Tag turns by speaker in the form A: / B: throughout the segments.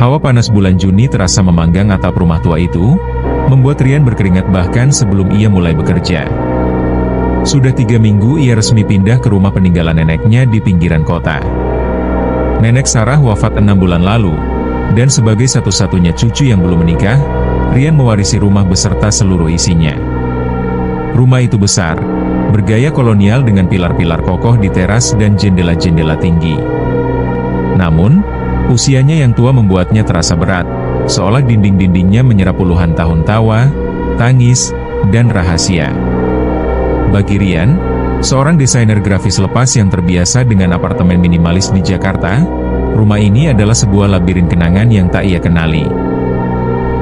A: Hawa panas bulan Juni terasa memanggang atap rumah tua itu, membuat Rian berkeringat bahkan sebelum ia mulai bekerja. Sudah 3 minggu ia resmi pindah ke rumah peninggalan neneknya di pinggiran kota. Nenek Sarah wafat 6 bulan lalu, dan sebagai satu-satunya cucu yang belum menikah, Rian mewarisi rumah beserta seluruh isinya. Rumah itu besar, bergaya kolonial dengan pilar-pilar kokoh di teras dan jendela-jendela tinggi. Namun, usianya yang tua membuatnya terasa berat, seolah dinding-dindingnya menyerap puluhan tahun tawa, tangis, dan rahasia. Bagi Rian, seorang desainer grafis lepas yang terbiasa dengan apartemen minimalis di Jakarta, rumah ini adalah sebuah labirin kenangan yang tak ia kenali.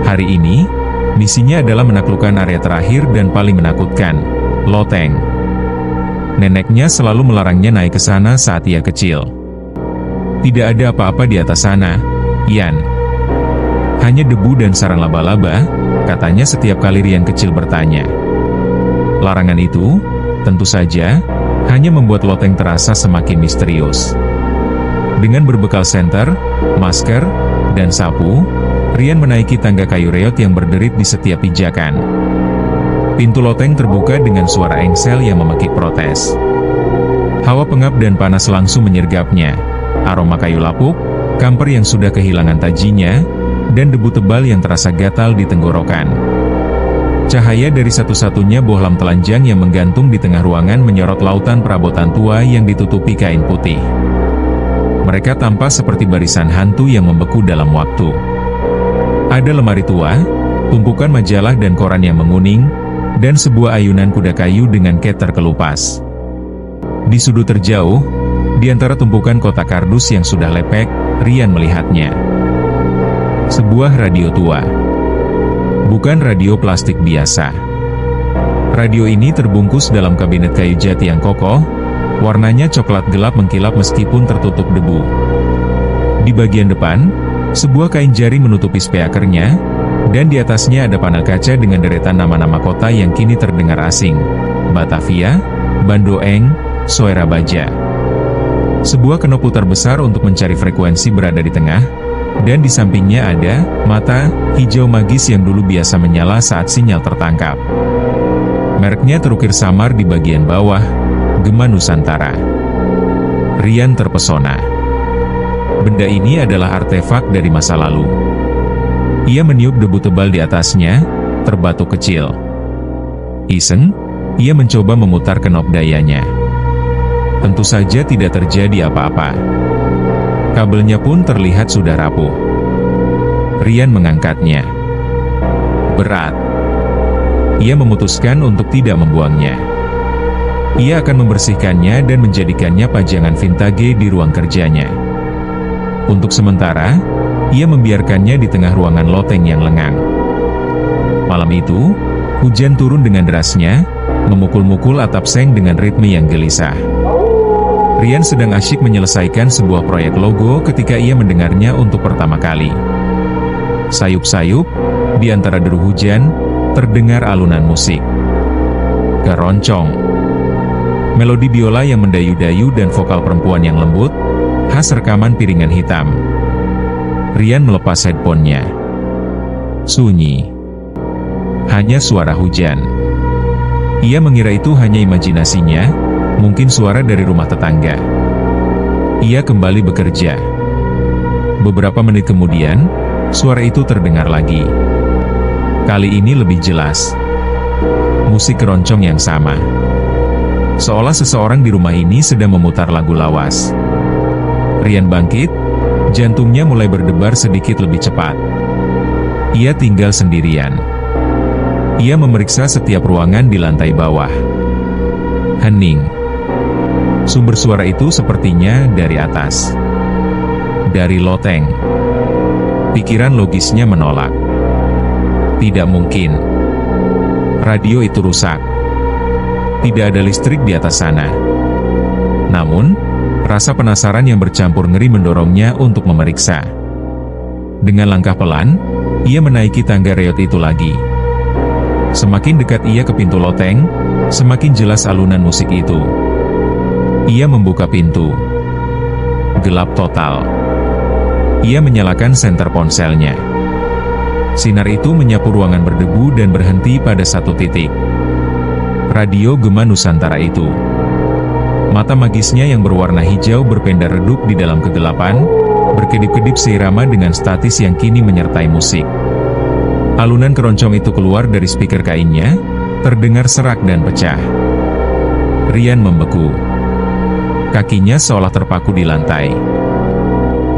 A: Hari ini, misinya adalah menaklukkan area terakhir dan paling menakutkan, loteng. Neneknya selalu melarangnya naik ke sana saat ia kecil. Tidak ada apa-apa di atas sana, Ian. Hanya debu dan sarang laba-laba, katanya setiap kali Rian kecil bertanya. Larangan itu, tentu saja, hanya membuat loteng terasa semakin misterius. Dengan berbekal senter, masker, dan sapu, Rian menaiki tangga kayu reot yang berderit di setiap pijakan. Pintu loteng terbuka dengan suara engsel yang memekik protes. Hawa pengap dan panas langsung menyergapnya. Aroma kayu lapuk, kamper yang sudah kehilangan tajinya, dan debu tebal yang terasa gatal di tenggorokan. Cahaya dari satu-satunya bohlam telanjang yang menggantung di tengah ruangan menyorot lautan perabotan tua yang ditutupi kain putih. Mereka tampak seperti barisan hantu yang membeku dalam waktu. Ada lemari tua, tumpukan majalah dan koran yang menguning, dan sebuah ayunan kuda kayu dengan ket terkelupas. Di sudut terjauh, di antara tumpukan kotak kardus yang sudah lepek, Rian melihatnya. Sebuah radio tua. Bukan radio plastik biasa. Radio ini terbungkus dalam kabinet kayu jati yang kokoh, warnanya coklat gelap mengkilap meskipun tertutup debu. Di bagian depan, sebuah kain jari menutupi speakernya, dan di atasnya ada panel kaca dengan deretan nama-nama kota yang kini terdengar asing. Batavia, Bandoeng, Soerabaja. Sebuah knop putar besar untuk mencari frekuensi berada di tengah, dan di sampingnya ada mata hijau magis yang dulu biasa menyala saat sinyal tertangkap. Mereknya terukir samar di bagian bawah, Gema Nusantara. Rian terpesona. Benda ini adalah artefak dari masa lalu. Ia meniup debu tebal di atasnya, terbatuk kecil. Iseng, ia mencoba memutar knop dayanya. Tentu saja tidak terjadi apa-apa. Kabelnya pun terlihat sudah rapuh. Rian mengangkatnya. Berat. Ia memutuskan untuk tidak membuangnya. Ia akan membersihkannya dan menjadikannya pajangan vintage di ruang kerjanya. Untuk sementara, ia membiarkannya di tengah ruangan loteng yang lengang. Malam itu, hujan turun dengan derasnya, memukul-mukul atap seng dengan ritme yang gelisah. Rian sedang asyik menyelesaikan sebuah proyek logo ketika ia mendengarnya untuk pertama kali. Sayup-sayup, di antara deru hujan, terdengar alunan musik. Keroncong. Melodi biola yang mendayu-dayu dan vokal perempuan yang lembut, khas rekaman piringan hitam. Rian melepas headphone-nya. Sunyi. Hanya suara hujan. Ia mengira itu hanya imajinasinya, mungkin suara dari rumah tetangga. Ia kembali bekerja. Beberapa menit kemudian, suara itu terdengar lagi. Kali ini lebih jelas. Musik keroncong yang sama. Seolah seseorang di rumah ini sedang memutar lagu lawas. Rian bangkit, jantungnya mulai berdebar sedikit lebih cepat. Ia tinggal sendirian. Ia memeriksa setiap ruangan di lantai bawah. Hening. Sumber suara itu sepertinya dari atas. Dari loteng. Pikiran logisnya menolak. Tidak mungkin. Radio itu rusak. Tidak ada listrik di atas sana. Namun, rasa penasaran yang bercampur ngeri mendorongnya untuk memeriksa. Dengan langkah pelan, ia menaiki tangga reot itu lagi. Semakin dekat ia ke pintu loteng, semakin jelas alunan musik itu. Ia membuka pintu. Gelap total. Ia menyalakan senter ponselnya. Sinar itu menyapu ruangan berdebu dan berhenti pada satu titik. Radio Gema Nusantara itu. Mata magisnya yang berwarna hijau berpenda redup di dalam kegelapan, berkedip-kedip seirama dengan statis yang kini menyertai musik. Alunan keroncong itu keluar dari speaker kainnya, terdengar serak dan pecah. Rian membeku. Kakinya seolah terpaku di lantai.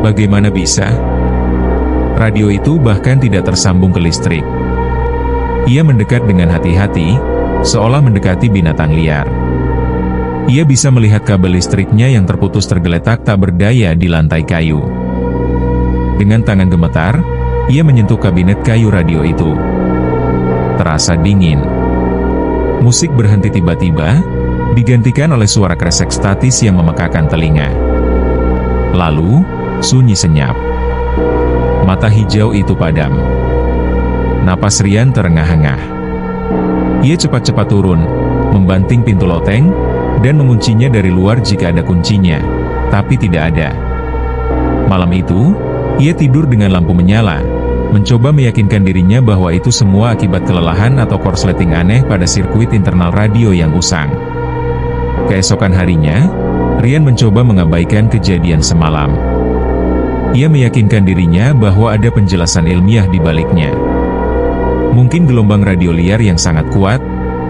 A: Bagaimana bisa? Radio itu bahkan tidak tersambung ke listrik. Ia mendekat dengan hati-hati, seolah mendekati binatang liar. Ia bisa melihat kabel listriknya yang terputus tergeletak tak berdaya di lantai kayu. Dengan tangan gemetar, ia menyentuh kabinet kayu radio itu. Terasa dingin. Musik berhenti tiba-tiba, digantikan oleh suara kresek statis yang memekakan telinga. Lalu, sunyi senyap. Mata hijau itu padam. Napas Rian terengah-engah. Ia cepat-cepat turun, membanting pintu loteng, dan menguncinya dari luar jika ada kuncinya, tapi tidak ada. Malam itu, ia tidur dengan lampu menyala, mencoba meyakinkan dirinya bahwa itu semua akibat kelelahan atau korsleting aneh pada sirkuit internal radio yang usang. Keesokan harinya, Rian mencoba mengabaikan kejadian semalam. Ia meyakinkan dirinya bahwa ada penjelasan ilmiah di baliknya. Mungkin gelombang radio liar yang sangat kuat,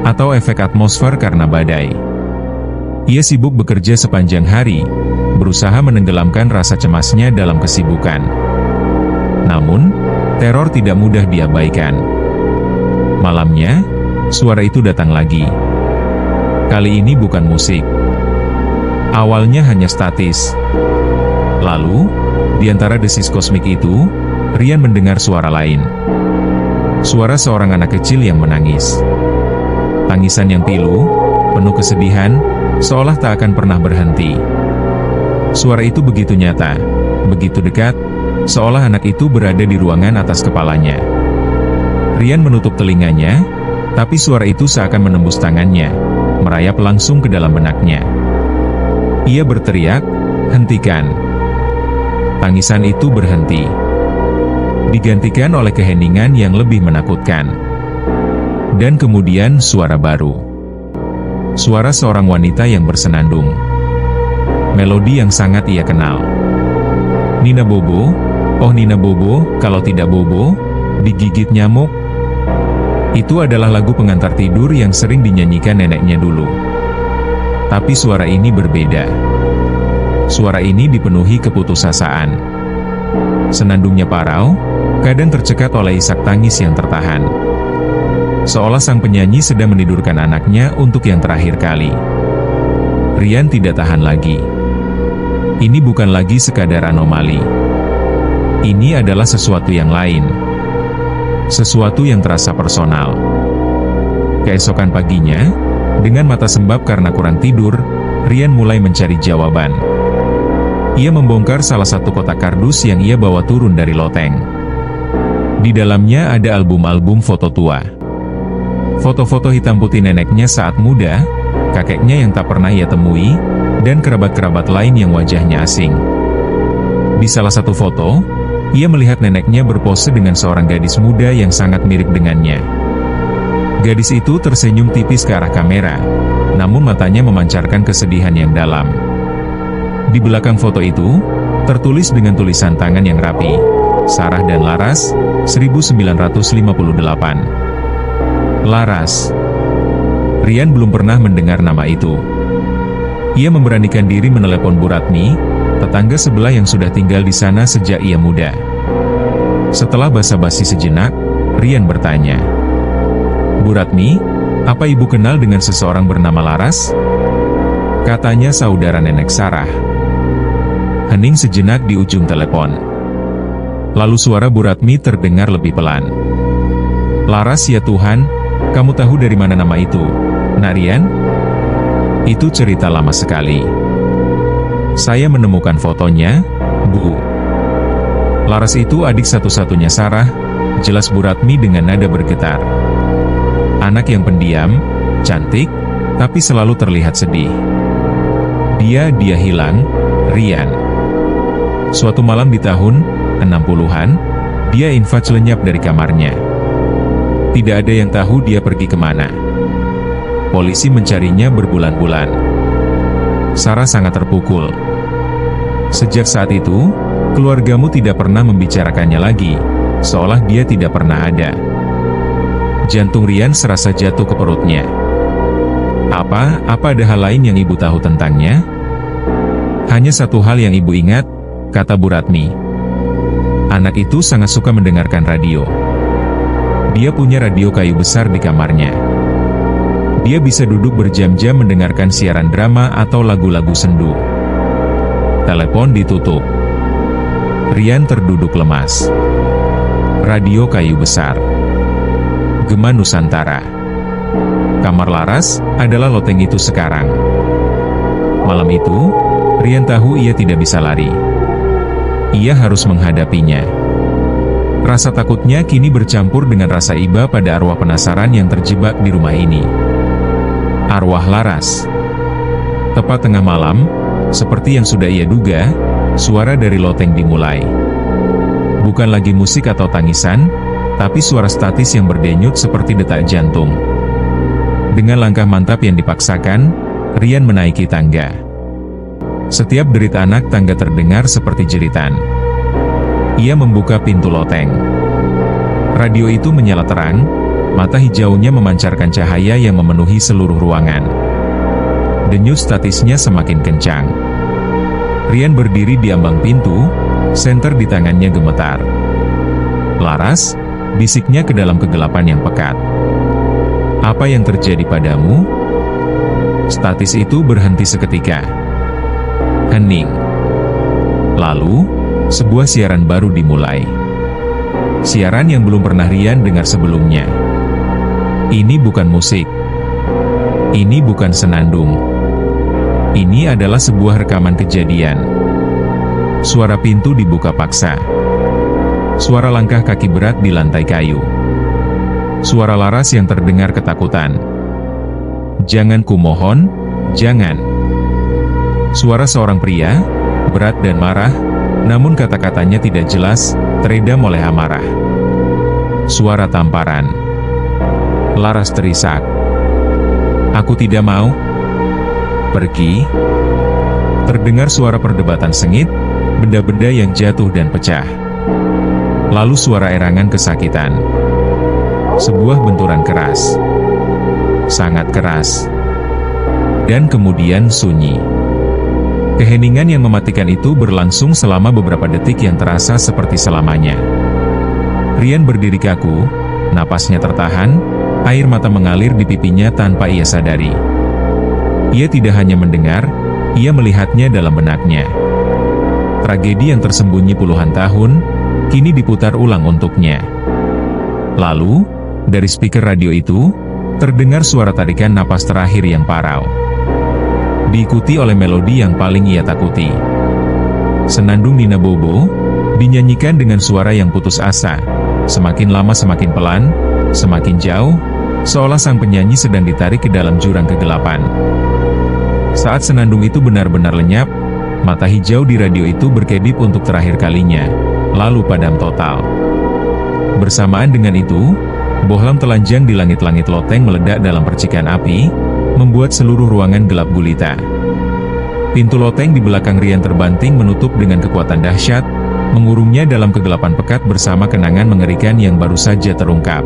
A: atau efek atmosfer karena badai. Ia sibuk bekerja sepanjang hari, berusaha menenggelamkan rasa cemasnya dalam kesibukan. Namun, teror tidak mudah diabaikan. Malamnya, suara itu datang lagi. Kali ini bukan musik. Awalnya hanya statis. Lalu, di antara desis kosmik itu, Rian mendengar suara lain. Suara seorang anak kecil yang menangis. Tangisan yang pilu, penuh kesedihan, seolah tak akan pernah berhenti. Suara itu begitu nyata, begitu dekat, seolah anak itu berada di ruangan atas kepalanya. Rian menutup telinganya, tapi suara itu seakan menembus tangannya, merayap langsung ke dalam benaknya. Ia berteriak, "Hentikan!" Tangisan itu berhenti. Digantikan oleh keheningan yang lebih menakutkan. Dan kemudian suara baru. Suara seorang wanita yang bersenandung. Melodi yang sangat ia kenal. Nina Bobo, oh Nina Bobo, kalau tidak Bobo, digigit nyamuk. Itu adalah lagu pengantar tidur yang sering dinyanyikan neneknya dulu. Tapi suara ini berbeda. Suara ini dipenuhi keputusasaan. Senandungnya parau, kadang tercekat oleh isak tangis yang tertahan. Seolah sang penyanyi sedang menidurkan anaknya untuk yang terakhir kali. Rian tidak tahan lagi. Ini bukan lagi sekadar anomali. Ini adalah sesuatu yang lain. Sesuatu yang terasa personal. Keesokan paginya, dengan mata sembab karena kurang tidur, Rian mulai mencari jawaban. Ia membongkar salah satu kotak kardus yang ia bawa turun dari loteng. Di dalamnya ada album-album foto tua. Foto-foto hitam putih neneknya saat muda, kakeknya yang tak pernah ia temui, dan kerabat-kerabat lain yang wajahnya asing. Di salah satu foto, ia melihat neneknya berpose dengan seorang gadis muda yang sangat mirip dengannya. Gadis itu tersenyum tipis ke arah kamera, namun matanya memancarkan kesedihan yang dalam. Di belakang foto itu, tertulis dengan tulisan tangan yang rapi, Sarah dan Laras, 1958. Laras. Rian belum pernah mendengar nama itu. Ia memberanikan diri menelepon Bu Ratmi, tetangga sebelah yang sudah tinggal di sana sejak ia muda. Setelah basa-basi sejenak, Rian bertanya, "Bu Ratmi, apa ibu kenal dengan seseorang bernama Laras?" Katanya saudara nenek Sarah. Hening sejenak di ujung telepon. Lalu suara Bu Ratmi terdengar lebih pelan. "Laras ya Tuhan, kamu tahu dari mana nama itu, Nak Rian?" "Itu cerita lama sekali. Saya menemukan fotonya, Bu." Laras itu adik satu-satunya Sarah, jelas Bu Ratmi dengan nada bergetar. Anak yang pendiam, cantik, tapi selalu terlihat sedih. Dia hilang, Rian. Suatu malam di tahun 60-an, dia invade lenyap dari kamarnya. Tidak ada yang tahu dia pergi kemana. Polisi mencarinya berbulan-bulan. Sarah sangat terpukul. Sejak saat itu, keluargamu tidak pernah membicarakannya lagi, seolah dia tidak pernah ada. Jantung Ryan serasa jatuh ke perutnya. Apa ada hal lain yang ibu tahu tentangnya? Hanya satu hal yang ibu ingat, kata Bu Ratmi. Anak itu sangat suka mendengarkan radio. Dia punya radio kayu besar di kamarnya. Dia bisa duduk berjam-jam mendengarkan siaran drama atau lagu-lagu sendu. Telepon ditutup. Ryan terduduk lemas. Radio kayu besar. Gema Nusantara. Kamar Laras adalah loteng itu sekarang. Malam itu, Ryan tahu ia tidak bisa lari. Ia harus menghadapinya. Rasa takutnya kini bercampur dengan rasa iba pada arwah penasaran yang terjebak di rumah ini. Arwah Laras. Tepat tengah malam, seperti yang sudah ia duga, suara dari loteng dimulai. Bukan lagi musik atau tangisan, tapi suara statis yang berdenyut seperti detak jantung. Dengan langkah mantap yang dipaksakan, Ryan menaiki tangga. Setiap derit anak tangga terdengar seperti jeritan. Ia membuka pintu loteng. Radio itu menyala terang, mata hijaunya memancarkan cahaya yang memenuhi seluruh ruangan. Denyut statisnya semakin kencang. Ryan berdiri di ambang pintu, senter di tangannya gemetar. Laras, bisiknya ke dalam kegelapan yang pekat. Apa yang terjadi padamu? Statis itu berhenti seketika. Hening. Lalu, sebuah siaran baru dimulai. Siaran yang belum pernah Ryan dengar sebelumnya. Ini bukan musik. Ini bukan senandung. Ini adalah sebuah rekaman kejadian. Suara pintu dibuka paksa. Suara langkah kaki berat di lantai kayu. Suara Laras yang terdengar ketakutan. Jangan kumohon, jangan. Suara seorang pria, berat dan marah, namun kata-katanya tidak jelas, teredam oleh amarah. Suara tamparan. Laras terisak. Aku tidak mau. Pergi. Terdengar suara perdebatan sengit, benda-benda yang jatuh dan pecah. Lalu suara erangan kesakitan. Sebuah benturan keras. Sangat keras. Dan kemudian sunyi. Keheningan yang mematikan itu berlangsung selama beberapa detik yang terasa seperti selamanya. Ryan berdiri kaku, napasnya tertahan, air mata mengalir di pipinya tanpa ia sadari. Ia tidak hanya mendengar, ia melihatnya dalam benaknya. Tragedi yang tersembunyi puluhan tahun, kini diputar ulang untuknya. Lalu, dari speaker radio itu, terdengar suara tarikan napas terakhir yang parau. Diikuti oleh melodi yang paling ia takuti. Senandung Nina Bobo, dinyanyikan dengan suara yang putus asa, semakin lama semakin pelan, semakin jauh, seolah sang penyanyi sedang ditarik ke dalam jurang kegelapan. Saat senandung itu benar-benar lenyap, mata hijau di radio itu berkedip untuk terakhir kalinya, lalu padam total. Bersamaan dengan itu, bohlam telanjang di langit-langit loteng meledak dalam percikan api, membuat seluruh ruangan gelap gulita. Pintu loteng di belakang Ryan terbanting menutup dengan kekuatan dahsyat, mengurungnya dalam kegelapan pekat bersama kenangan mengerikan yang baru saja terungkap.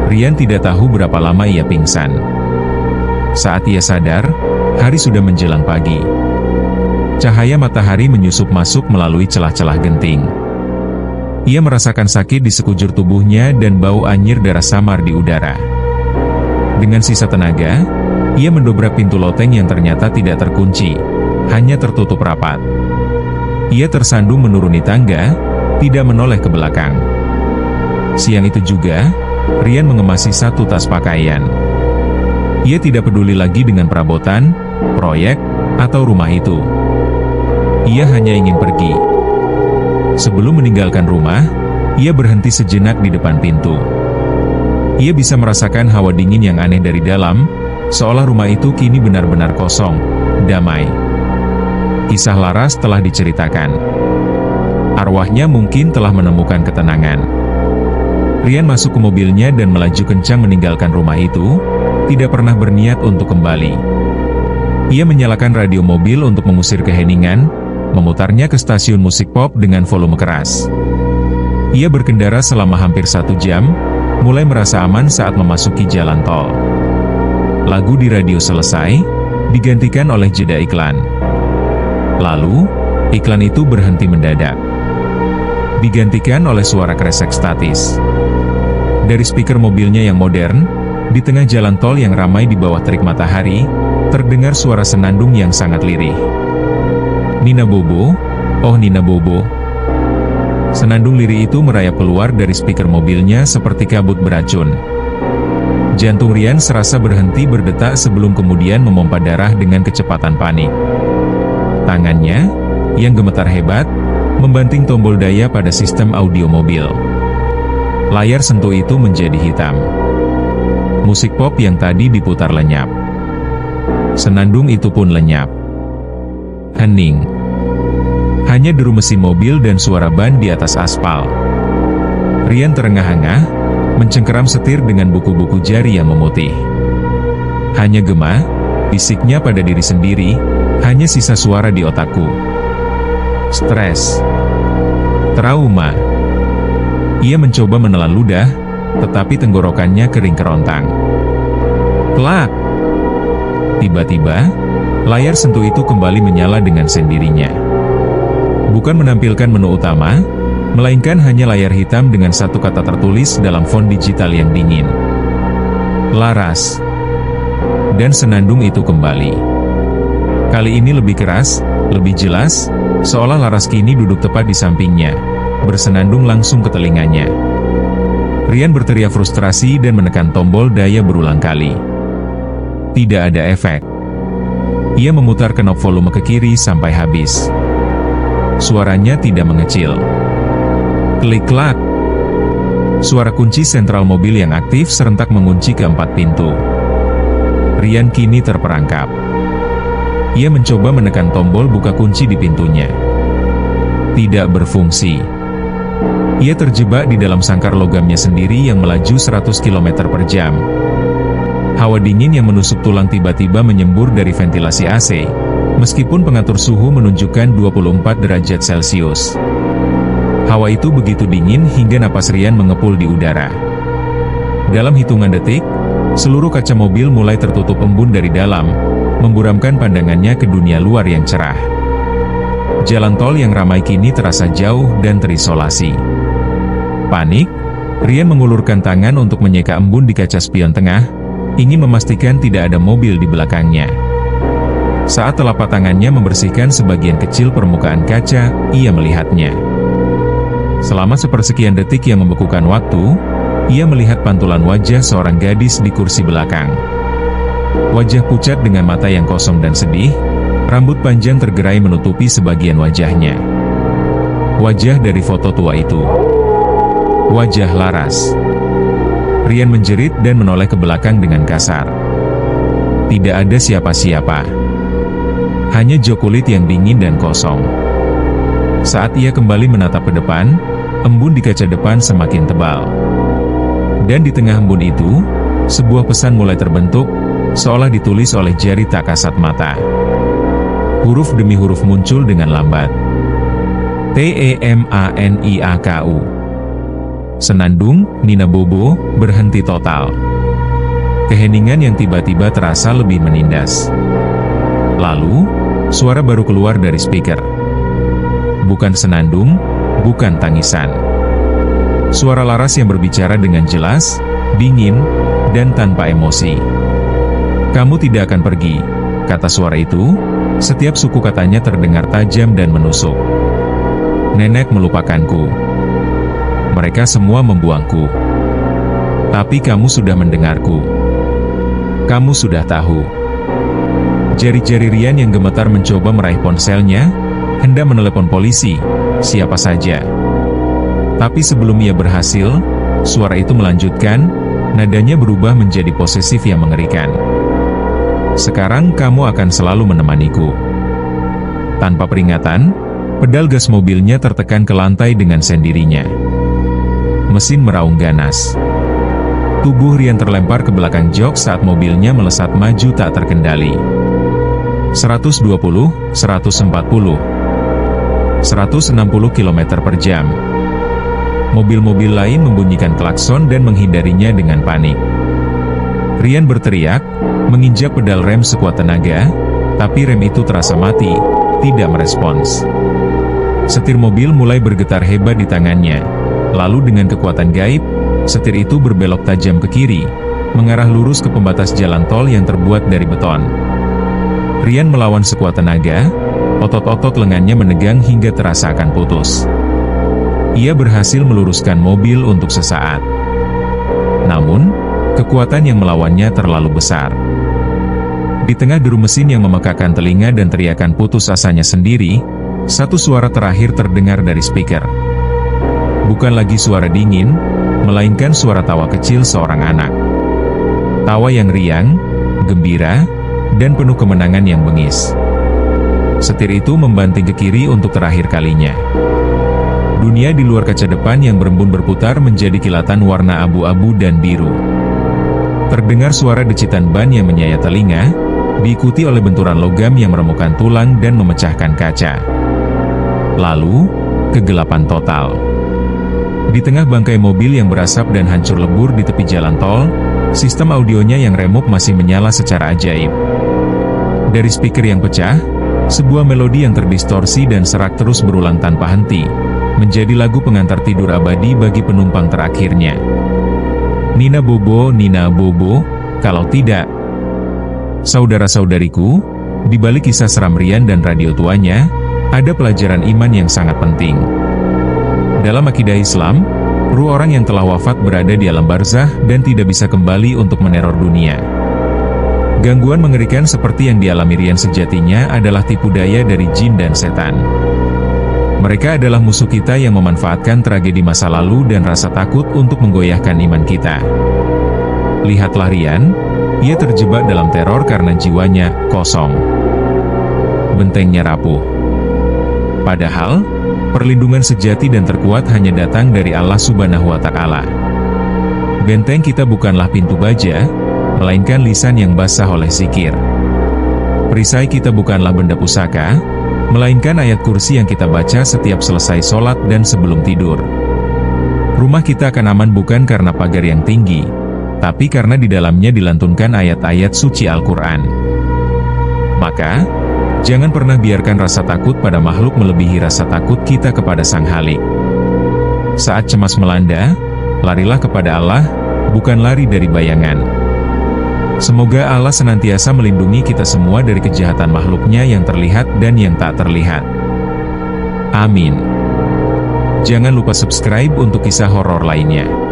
A: Ryan tidak tahu berapa lama ia pingsan. Saat ia sadar, hari sudah menjelang pagi. Cahaya matahari menyusup masuk melalui celah-celah genting. Ia merasakan sakit di sekujur tubuhnya dan bau anyir darah samar di udara. Dengan sisa tenaga, ia mendobrak pintu loteng yang ternyata tidak terkunci, hanya tertutup rapat. Ia tersandung menuruni tangga, tidak menoleh ke belakang. Siang itu juga, Ryan mengemasi satu tas pakaian. Ia tidak peduli lagi dengan perabotan, proyek, atau rumah itu. Ia hanya ingin pergi. Sebelum meninggalkan rumah, ia berhenti sejenak di depan pintu. Ia bisa merasakan hawa dingin yang aneh dari dalam, seolah rumah itu kini benar-benar kosong, damai. Kisah Laras telah diceritakan. Arwahnya mungkin telah menemukan ketenangan. Rian masuk ke mobilnya dan melaju kencang meninggalkan rumah itu, tidak pernah berniat untuk kembali. Ia menyalakan radio mobil untuk mengusir keheningan, memutarnya ke stasiun musik pop dengan volume keras. Ia berkendara selama hampir 1 jam, mulai merasa aman saat memasuki jalan tol. Lagu di radio selesai, digantikan oleh jeda iklan. Lalu, iklan itu berhenti mendadak. Digantikan oleh suara kresek statis. Dari speaker mobilnya yang modern, di tengah jalan tol yang ramai di bawah terik matahari, terdengar suara senandung yang sangat lirih. Nina Bobo, oh Nina Bobo. Senandung lirih itu merayap keluar dari speaker mobilnya seperti kabut beracun. Jantung Rian serasa berhenti berdetak sebelum kemudian memompa darah dengan kecepatan panik. Tangannya, yang gemetar hebat, membanting tombol daya pada sistem audio mobil. Layar sentuh itu menjadi hitam. Musik pop yang tadi diputar lenyap. Senandung itu pun lenyap. Hening. Hanya deru mesin mobil dan suara ban di atas aspal. Rian terengah-engah, mencengkeram setir dengan buku-buku jari yang memutih. Hanya gema, bisiknya pada diri sendiri, hanya sisa suara di otakku. Stres. Trauma. Ia mencoba menelan ludah, tetapi tenggorokannya kering kerontang. Klak! Tiba-tiba, layar sentuh itu kembali menyala dengan sendirinya. Bukan menampilkan menu utama, melainkan hanya layar hitam dengan satu kata tertulis dalam font digital yang dingin. Laras. Dan senandung itu kembali. Kali ini lebih keras, lebih jelas, seolah Laras kini duduk tepat di sampingnya, bersenandung langsung ke telinganya. Rian berteriak frustrasi dan menekan tombol daya berulang kali. Tidak ada efek. Ia memutar knob volume ke kiri sampai habis. Suaranya tidak mengecil. Klik-klak. Suara kunci sentral mobil yang aktif serentak mengunci keempat pintu. Rian kini terperangkap. Ia mencoba menekan tombol buka kunci di pintunya. Tidak berfungsi. Ia terjebak di dalam sangkar logamnya sendiri yang melaju 100 km per jam. Hawa dingin yang menusuk tulang tiba-tiba menyembur dari ventilasi AC, meskipun pengatur suhu menunjukkan 24 derajat Celcius. Hawa itu begitu dingin hingga napas Rian mengepul di udara. Dalam hitungan detik, seluruh kaca mobil mulai tertutup embun dari dalam, memburamkan pandangannya ke dunia luar yang cerah. Jalan tol yang ramai kini terasa jauh dan terisolasi. Panik, Rian mengulurkan tangan untuk menyeka embun di kaca spion tengah, ingin memastikan tidak ada mobil di belakangnya. Saat telapak tangannya membersihkan sebagian kecil permukaan kaca, ia melihatnya. Selama sepersekian detik yang membekukan waktu, ia melihat pantulan wajah seorang gadis di kursi belakang. Wajah pucat dengan mata yang kosong dan sedih, rambut panjang tergerai menutupi sebagian wajahnya. Wajah dari foto tua itu. Wajah Laras. Rian menjerit dan menoleh ke belakang dengan kasar. Tidak ada siapa-siapa. Hanya jok kulit yang dingin dan kosong. Saat ia kembali menatap ke depan, embun di kaca depan semakin tebal. Dan di tengah embun itu, sebuah pesan mulai terbentuk, seolah ditulis oleh jari tak kasat mata. Huruf demi huruf muncul dengan lambat. TEMANIAKU. Senandung, Nina Bobo, berhenti total. Keheningan yang tiba-tiba terasa lebih menindas. Lalu, suara baru keluar dari speaker. Bukan senandung, bukan tangisan. Suara Laras yang berbicara dengan jelas, dingin, dan tanpa emosi. Kamu tidak akan pergi, kata suara itu, setiap suku katanya terdengar tajam dan menusuk. Nenek melupakanku. Mereka semua membuangku. Tapi kamu sudah mendengarku. Kamu sudah tahu. Jari-jari Rian yang gemetar mencoba meraih ponselnya, hendak menelepon polisi, siapa saja. Tapi sebelum ia berhasil, suara itu melanjutkan, nadanya berubah menjadi posesif yang mengerikan. Sekarang kamu akan selalu menemaniku. Tanpa peringatan, Pedal gas mobilnya tertekan ke lantai dengan sendirinya. Mesin meraung ganas. Tubuh Rian terlempar ke belakang jok saat mobilnya melesat maju tak terkendali. 120, 140, 160 km per jam. Mobil-mobil lain membunyikan klakson dan menghindarinya dengan panik. Rian berteriak, menginjak pedal rem sekuat tenaga, tapi rem itu terasa mati, tidak merespons. Setir mobil mulai bergetar hebat di tangannya. Lalu dengan kekuatan gaib, setir itu berbelok tajam ke kiri, mengarah lurus ke pembatas jalan tol yang terbuat dari beton. Rian melawan sekuat tenaga, otot-otot lengannya menegang hingga terasa akan putus. Ia berhasil meluruskan mobil untuk sesaat. Namun, kekuatan yang melawannya terlalu besar. Di tengah deru mesin yang memekakan telinga dan teriakan putus asanya sendiri, satu suara terakhir terdengar dari speaker. Bukan lagi suara dingin, melainkan suara tawa kecil seorang anak. Tawa yang riang, gembira, dan penuh kemenangan yang bengis. Setir itu membanting ke kiri untuk terakhir kalinya. Dunia di luar kaca depan yang berembun berputar menjadi kilatan warna abu-abu dan biru. Terdengar suara decitan ban yang menyayat telinga, diikuti oleh benturan logam yang meremukkan tulang dan memecahkan kaca. Lalu, kegelapan total. Di tengah bangkai mobil yang berasap dan hancur lebur di tepi jalan tol, sistem audionya yang remuk masih menyala secara ajaib. Dari speaker yang pecah, sebuah melodi yang terdistorsi dan serak terus berulang tanpa henti, menjadi lagu pengantar tidur abadi bagi penumpang terakhirnya. Nina Bobo, kalau tidak. Saudara-saudariku, di balik kisah seram Rian dan radio tuanya, ada pelajaran iman yang sangat penting. Dalam akidah Islam, ruh orang yang telah wafat berada di alam barzah dan tidak bisa kembali untuk meneror dunia. Gangguan mengerikan seperti yang dialami Rian sejatinya adalah tipu daya dari jin dan setan. Mereka adalah musuh kita yang memanfaatkan tragedi masa lalu dan rasa takut untuk menggoyahkan iman kita. Lihatlah Rian, ia terjebak dalam teror karena jiwanya kosong. Bentengnya rapuh. Padahal, perlindungan sejati dan terkuat hanya datang dari Allah Subhanahu wa Ta'ala. Benteng kita bukanlah pintu baja, melainkan lisan yang basah oleh zikir. Perisai kita bukanlah benda pusaka, melainkan ayat kursi yang kita baca setiap selesai sholat dan sebelum tidur. Rumah kita akan aman bukan karena pagar yang tinggi, tapi karena di dalamnya dilantunkan ayat-ayat suci Al-Quran. Maka, jangan pernah biarkan rasa takut pada makhluk melebihi rasa takut kita kepada Sang Halik. Saat cemas melanda, larilah kepada Allah, bukan lari dari bayangan. Semoga Allah senantiasa melindungi kita semua dari kejahatan makhluknya yang terlihat dan yang tak terlihat. Amin. Jangan lupa subscribe untuk kisah horor lainnya.